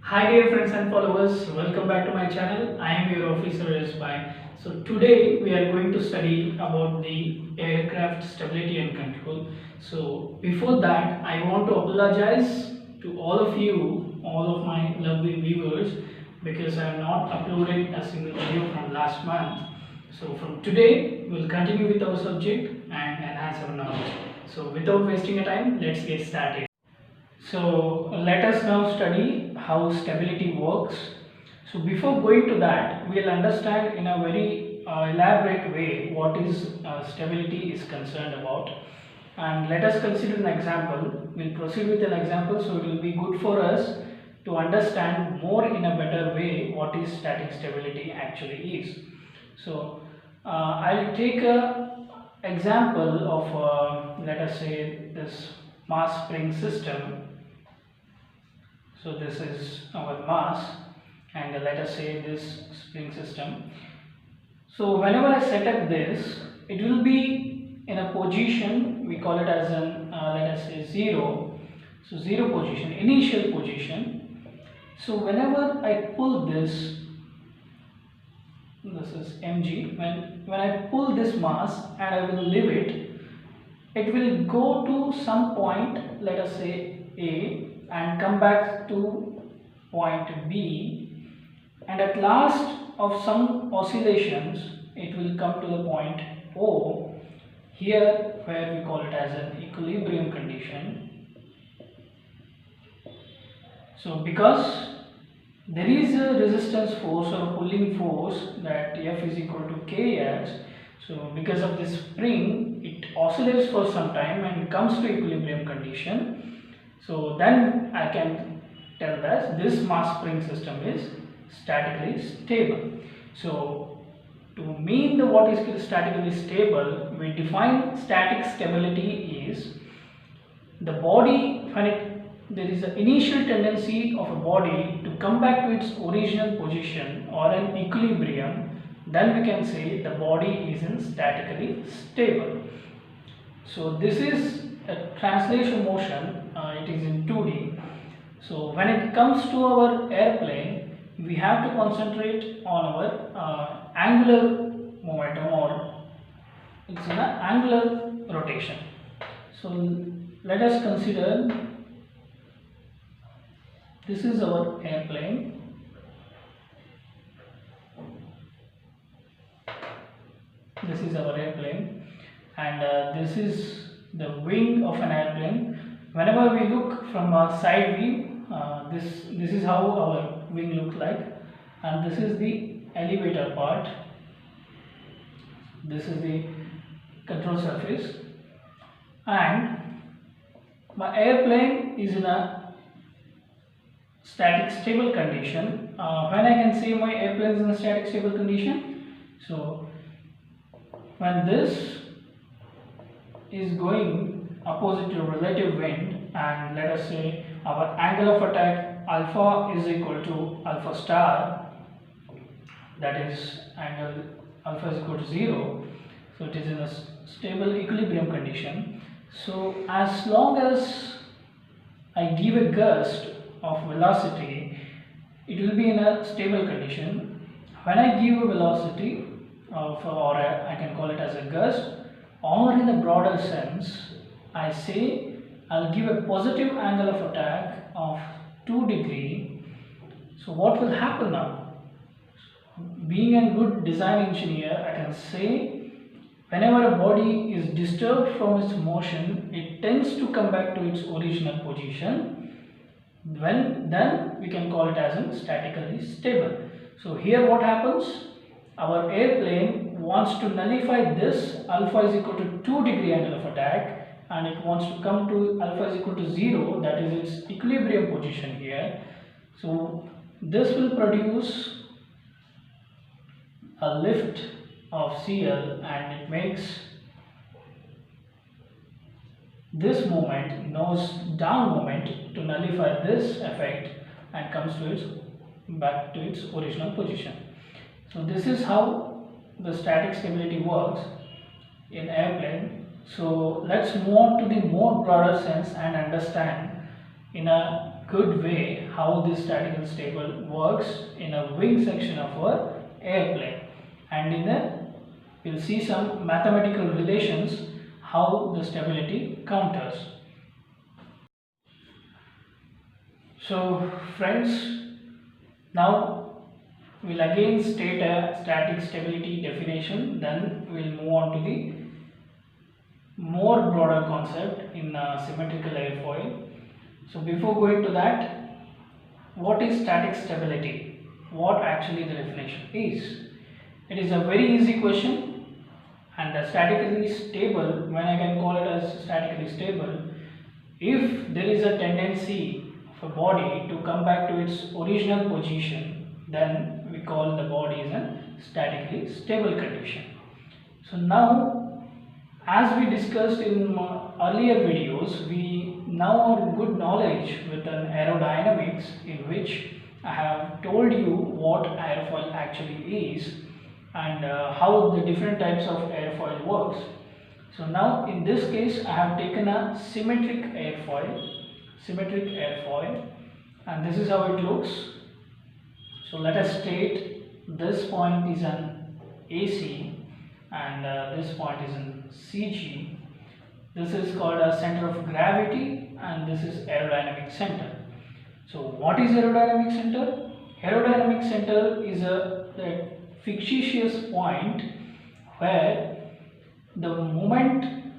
Hi dear friends and followers, welcome back to my channel. I am your officer SY. So today we are going to study about the aircraft stability and control. So before that, I want to apologize to all of you, all of my lovely viewers, because I have not uploaded a single video from last month. So from today, we'll continue with our subject and enhance our knowledge. So without wasting a time, let's get started. So let us now study how stability works. So before going to that, we'll understand in a very elaborate way what is stability is concerned about. And let us consider an example. We'll proceed with an example, so it will be good for us to understand more in a better way what is static stability actually is. So I'll take a example of let us say this mass spring system. So this is our mass, and let us say this spring system. So whenever I set up this, it will be in a position, we call it as an let us say 0. So 0 position, initial position. So whenever I pull this is mg, when I pull this mass and I will leave it will go to some point, let us say A, and come back to point B, and at last of some oscillations it will come to the point O, here where we call it as an equilibrium condition. So because there is a resistance force or pulling force that F is equal to Kx, so because of this spring it oscillates for some time and comes to equilibrium condition. So then I can tell that this mass spring system is statically stable. So to mean the what is statically stable, we define static stability is the body when there is an initial tendency of a body to come back to its original position or an equilibrium, then we can say the body is in statically stable. So this is a translation motion, it is in 2D. So when it comes to our airplane, we have to concentrate on our angular momentum, or it's an angular rotation. So let us consider this is our airplane. This is our airplane, and this is the wing of an airplane. Whenever we look from a side view, this is how our wing looks like, and this is the elevator part. This is the control surface, and my airplane is in a static stable condition. When I can say my airplane is in a static stable condition, so when this is going opposite to relative wind, and let us say our angle of attack alpha is equal to alpha star, that is angle alpha is equal to 0, so it is in a stable equilibrium condition. So as long as I give a gust of velocity, it will be in a stable condition. When I give a velocity of, or I can call it as a gust, or in a broader sense, I say I'll give a positive angle of attack of 2 degrees. So what will happen now? Being a good design engineer, I can say whenever a body is disturbed from its motion, it tends to come back to its original position. Then we can call it as in statically stable. So here what happens? Our airplane wants to nullify this alpha is equal to 2 degree angle of attack, and it wants to come to alpha is equal to 0, that is its equilibrium position here. So this will produce a lift of CL, and it makes this moment nose down moment to nullify this effect and comes to its back to its original position. So this is how the static stability works in airplane. So let's move on to the more broader sense and understand in a good way how this statical stable works in a wing section of our airplane, and in the we'll see some mathematical relations how the stability counters. So friends, now we'll again state a static stability definition, then we'll move on to the more broader concept in symmetrical airfoil. So before going to that, what is static stability? What actually the definition is? It is a very easy question, and statically stable, when I can call it as statically stable, if there is a tendency of a body to come back to its original position, then we call the body as a statically stable condition. So now, as we discussed in earlier videos, we now have good knowledge with an aerodynamics, in which I have told you what airfoil actually is and how the different types of airfoil works. So now in this case I have taken a symmetric airfoil, and this is how it looks. So let us state this point is an AC and this point is an CG. This is called a center of gravity and this is aerodynamic center. So what is aerodynamic center? Aerodynamic center is a fictitious point where the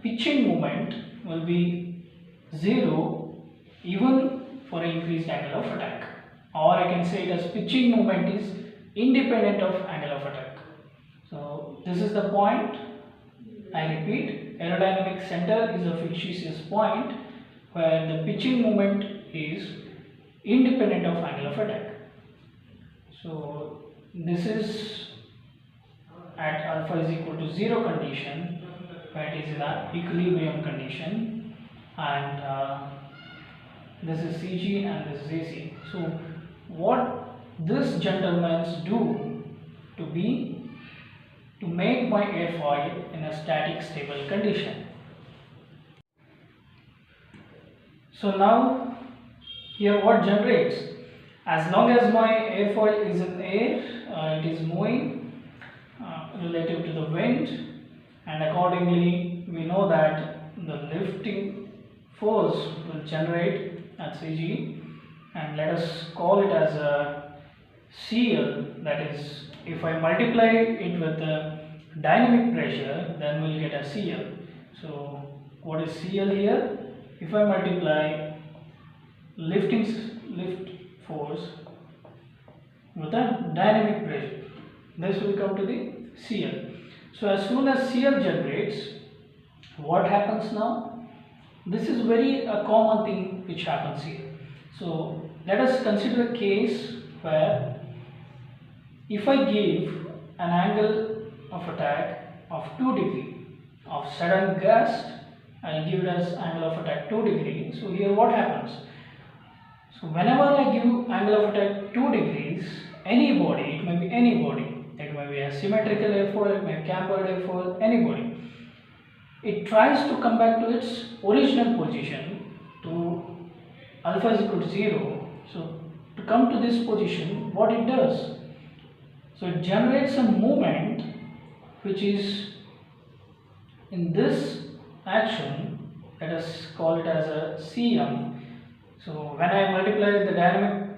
pitching moment will be 0 even for an increased angle of attack, or I can say it as pitching moment is independent of angle of attack. So this is the point. I repeat, aerodynamic center is a fictitious point where the pitching moment is independent of angle of attack. So this is at alpha is equal to 0 condition, where it is in an equilibrium condition, and this is CG and this is AC. So what this gentlemen do to make my airfoil in a static stable condition. So now here what generates? As long as my airfoil is in air, it is moving relative to the wind, and accordingly we know that the lifting force will generate at CG, and let us call it as a CL. That is, if I multiply it with the dynamic pressure, then we'll get a CL. So what is CL here? If I multiply lift force with a dynamic pressure, this will come to the CL. So as soon as CL generates, what happens now? This is a common thing which happens here. So let us consider a case where if I give an angle of attack of 2 degrees of sudden gust, I will give it as angle of attack 2 degrees. So here what happens? So whenever I give angle of attack 2 degrees, any body, it may be any body, it may be a symmetrical airfoil, it may be cambered airfoil, any body, it tries to come back to its original position to alpha is equal to 0. So to come to this position, what it does? So it generates a moment which is in this action, let us call it as a Cm. So when I multiply the dynamic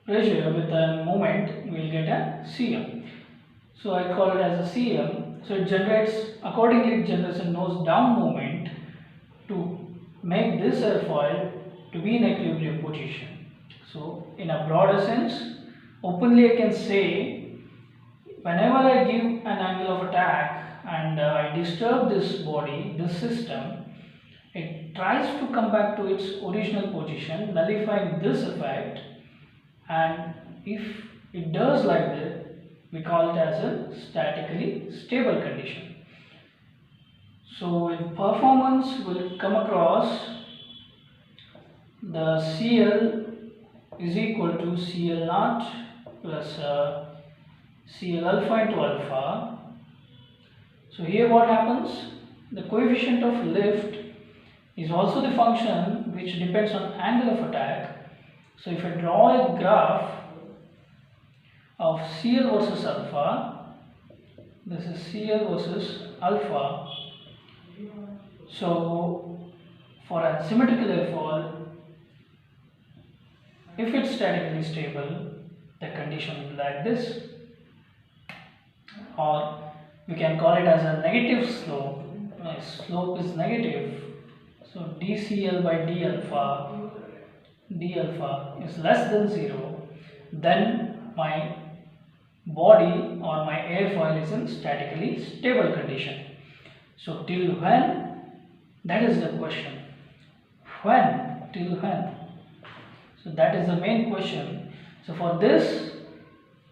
pressure with a moment, we will get a Cm. So I call it as a Cm. So it generates, accordingly it generates a nose down moment to make this airfoil to be in equilibrium position. So in a broader sense, openly I can say, whenever I give an angle of attack and I disturb this body, this system, it tries to come back to its original position, nullifying this effect, and if it does like this, we call it as a statically stable condition. So in performance, we'll come across the CL is equal to CL naught plus CL alpha into alpha. So here what happens? The coefficient of lift is also the function which depends on angle of attack. So if I draw a graph of CL versus alpha, this is CL versus alpha. So for a symmetrical airfoil, if it's statically stable, the condition will be like this, or we can call it as a negative slope. My slope is negative, so dCl by d alpha is less than 0, then my body or my airfoil is in statically stable condition. So till when? That is the question. When? Till when? So that is the main question. So for this,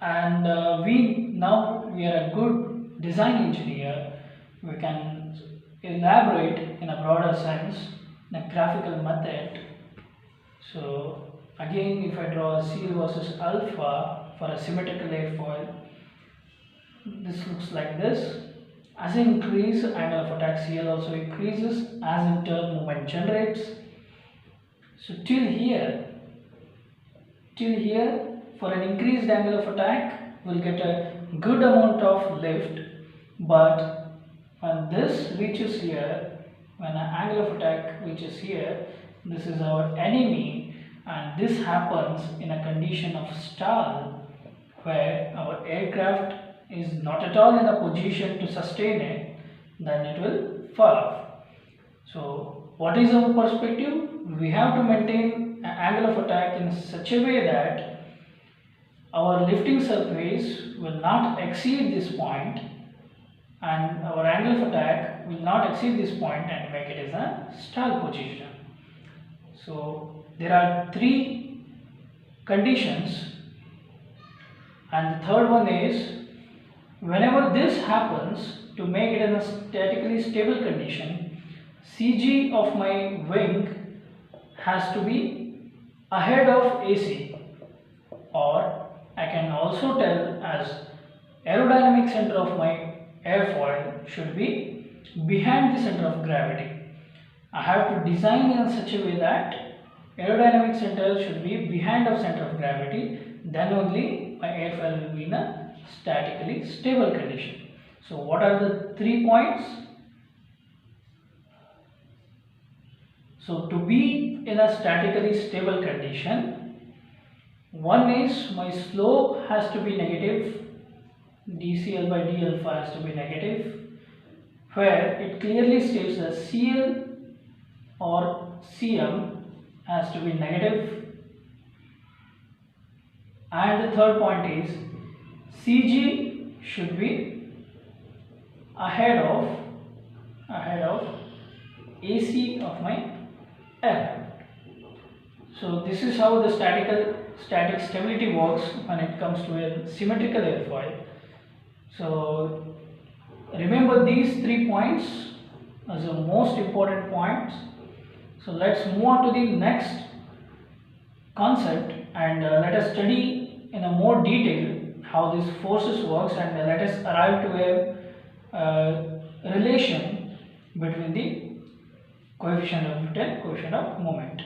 and we are a good design engineer, we can elaborate in a broader sense in a graphical method. So again, if I draw CL versus alpha for a symmetrical airfoil, this looks like this. As I increase angle of attack, CL also increases as internal movement generates. So till here, for an increased angle of attack, we'll get a good amount of lift, but when this reaches here, when an angle of attack reaches here, this is our enemy, and this happens in a condition of stall where our aircraft is not at all in a position to sustain it, then it will fall off. So what is our perspective? We have to maintain an angle of attack in such a way that our lifting surface will not exceed this point, and our angle of attack will not exceed this point and make it as a stall position. So there are 3 conditions, and the third one is, whenever this happens, to make it in a statically stable condition, CG of my wing has to be ahead of AC, or I can also tell as aerodynamic center of my airfoil should be behind the center of gravity. I have to design in such a way that aerodynamic center should be behind of center of gravity, then only my airfoil will be in a statically stable condition. So what are the 3 points? So to be in a statically stable condition, one is my slope has to be negative, dCl by d alpha has to be negative, where it clearly states that CL or CM has to be negative, and the third point is CG should be ahead of AC of my aircraft. So this is how the static stability works when it comes to a symmetrical airfoil. So remember these 3 points as the most important points. So let's move on to the next concept, and let us study in a more detail how these forces works, and let us arrive to a relation between the coefficient of lift and coefficient of moment.